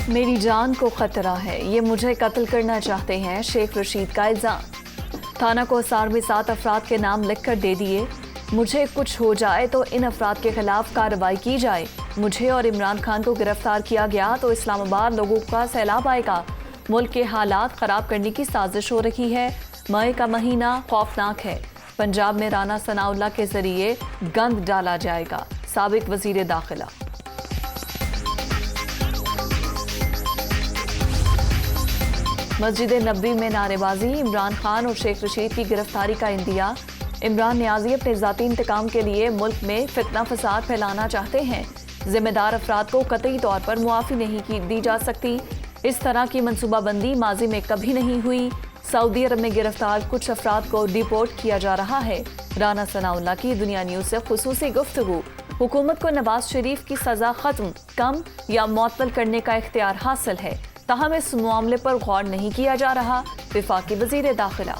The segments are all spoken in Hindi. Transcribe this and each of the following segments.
मेरी जान को खतरा है, ये मुझे कत्ल करना चाहते हैं, शेख रशीद का इल्जाम। थाना को हिसार में 7 अफराद के नाम लिखकर दे दिए। मुझे कुछ हो जाए तो इन अफराद के खिलाफ कार्रवाई की जाए। मुझे और इमरान खान को गिरफ्तार किया गया तो इस्लामाबाद लोगों का सैलाब आएगा। मुल्क के हालात खराब करने की साजिश हो रही है। मई का महीना खौफनाक है। पंजाब में राना सनाउल्लाह के जरिए गंद डाला जाएगा। साबिक वजीर दाखिला। मस्जिद नबवी में नारेबाजी, इमरान खान और शेख रशीद की गिरफ्तारी का इंदिया। इमरान नियाजी अपने जाती इंतकाम के लिए मुल्क में फितना फसाद फैलाना चाहते हैं। जिम्मेदार अफराद को कतई तौर पर मुआफी नहीं दी जा सकती। इस तरह की मनसूबाबंदी माजी में कभी नहीं हुई। सऊदी अरब में गिरफ्तार कुछ अफराद को डिपोर्ट किया जा रहा है। राना सनाउल्लाह की दुनिया न्यूज से खुसूसी गुफ्तगू। हुकूमत को नवाज शरीफ की सजा खत्म, कम या मुअत्तल करने का इख्तियार हासिल है, ताहम इस मामले पर गौर नहीं किया जा रहा। वफाकी वजीर दाखिला।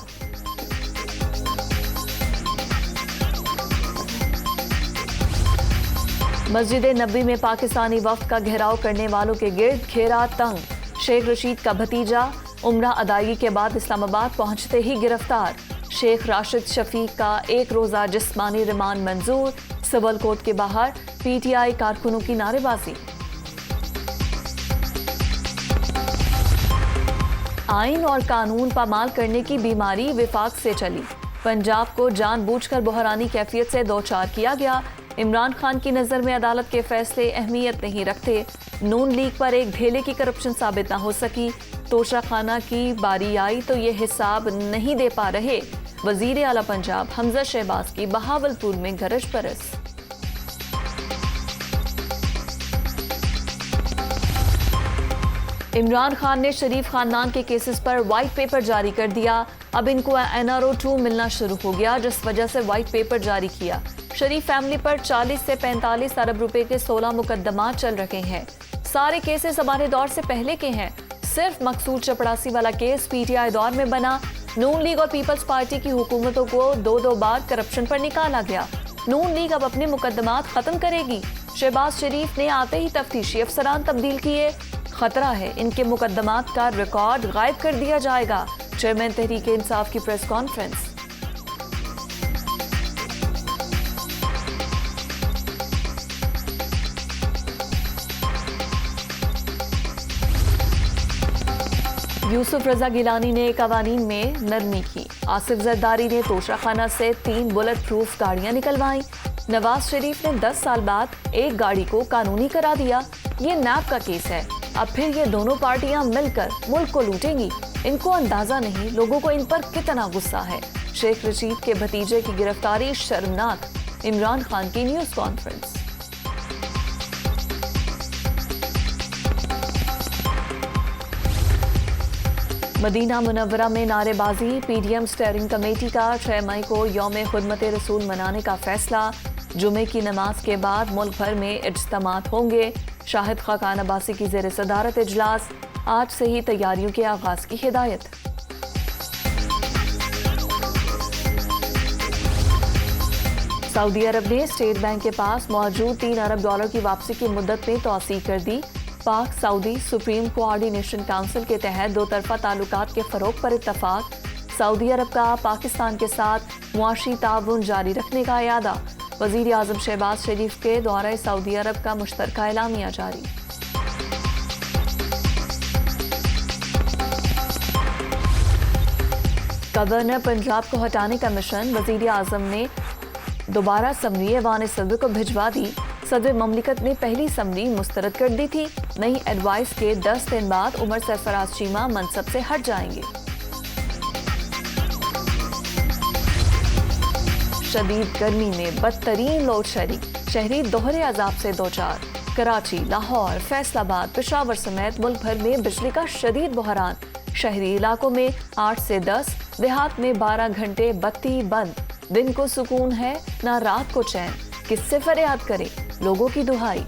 मस्जिद नबी में पाकिस्तानी वफ्द का घेराव करने वालों के गिर्द घेरा तंग। शेख रशीद का भतीजा उम्रा अदायगी के बाद इस्लामाबाद पहुंचते ही गिरफ्तार। शेख राशिद शफीक का 1 रोजा जिस्मानी रिमांड मंजूर। सिविल कोर्ट के बाहर पीटीआई कारकुनों की नारेबाजी। आइन और कानून पामाल करने की बीमारी विफाक से चली। पंजाब को जानबूझकर बहरानी कैफियत से दो चार किया गया। इमरान खान की नज़र में अदालत के फैसले अहमियत नहीं रखते। नून लीग पर एक ढेले की करप्शन साबित न हो सकी। तोशा खाना की बारी आई तो ये हिसाब नहीं दे पा रहे। वजीर आला पंजाब हमजा शहबाज की बहावलपुर में गरज परस। इमरान खान ने शरीफ खानदान के केसेस पर व्हाइट पेपर जारी कर दिया। अब इनको NRO 2 मिलना शुरू हो गया, जिस वजह से व्हाइट पेपर जारी किया। शरीफ फैमिली पर 40 से 45 अरब रुपए के 16 मुकदमा चल रहे हैं। सारे केसेस हमारे दौर से पहले के हैं। सिर्फ मकसूद चपड़ासी वाला केस PTI दौर में बना। नून लीग और पीपल्स पार्टी की हुकूमतों को दो बार करप्शन पर निकाला गया। नून लीग अब अपने मुकदमात खत्म करेगी। शहबाज शरीफ ने आते ही तफ्तीशी अफसरान तब्दील किए। खतरा है इनके मुकदमात का रिकॉर्ड गायब कर दिया जाएगा। चेयरमैन तहरीक इंसाफ की प्रेस कॉन्फ्रेंस। यूसुफ रजा गिलानी ने कवानीन में नरमी की। आसिफ जरदारी ने तोशा खाना से 3 बुलेट प्रूफ गाड़ियां निकलवाई। नवाज शरीफ ने 10 साल बाद एक गाड़ी को कानूनी करा दिया। ये नैब का केस है। अब फिर ये दोनों पार्टियां मिलकर मुल्क को लूटेंगी। इनको अंदाजा नहीं लोगों को इन पर कितना गुस्सा है। शेख रशीद के भतीजे की गिरफ्तारी शर्मनाक। इमरान खान की न्यूज कॉन्फ्रेंस। मदीना मुनव्वरा में नारेबाजी। PDM स्टीयरिंग कमेटी का 6 मई को यौम खुदमत रसूल मनाने का फैसला। जुमे की नमाज के बाद मुल्क भर में इज्तिमात होंगे। शाहिद खाकान अब्बासी की ज़ेर सदारत इजलास। आज से ही तैयारियों के आगाज की हिदायत। सऊदी अरब ने स्टेट बैंक के पास मौजूद $3 अरब की वापसी की मुद्दत में तौसीह कर दी। पाक सऊदी सुप्रीम कोऑर्डिनेशन काउंसिल के तहत 2 तरफा ताल्लुकात के फरोग पर इत्तफाक। सऊदी अरब का पाकिस्तान के साथ मुआशी ताउन जारी रखने का इरादा। वजीर आजम शहबाज शरीफ के दौरे सऊदी अरब का मुश्तरका एलामिया जारी। गवर्नर पंजाब को हटाने का मिशन। वजीर आजम ने दोबारा समरी ऐवान सदर को भिजवा दी। सदर ममलिकत ने पहली समरी मुस्तरद कर दी थी। नई एडवाइस के 10 दिन बाद उमर सरफराज चीमा मनसब से हट जाएंगे। शदीद गर्मी में बदतरीन लोड शेडिंग। शहरी दोहरे अजाब से दो चार। कराची, लाहौर, फैसलाबाद, पेशावर समेत मुल्क भर में बिजली का शदीद बहरान। शहरी इलाकों में 8 से 10, देहात में 12 घंटे बत्ती बंद। दिन को सुकून है ना रात को चैन। किससे फरियाद करें, लोगों की दुहाई।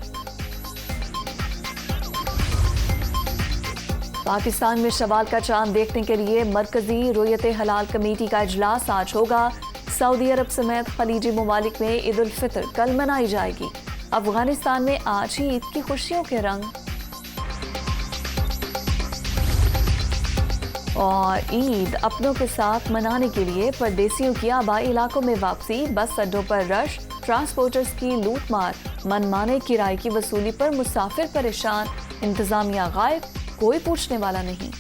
पाकिस्तान में शवाल का चांद देखने के लिए मरकजी रुयत हलाल कमेटी का इजलास आज होगा। सऊदी अरब समेत खलीजी ममालिक में ईद उल फितर कल मनाई जाएगी। अफगानिस्तान में आज ही ईद की खुशियों के रंग। और ईद अपनों के साथ मनाने के लिए परदेसियों की आबाई इलाकों में वापसी, बस अड्डों पर रश, ट्रांसपोर्टर्स की लूटमार, मनमाने किराए की वसूली पर मुसाफिर परेशान, इंतजामिया गायब, कोई पूछने वाला नहीं।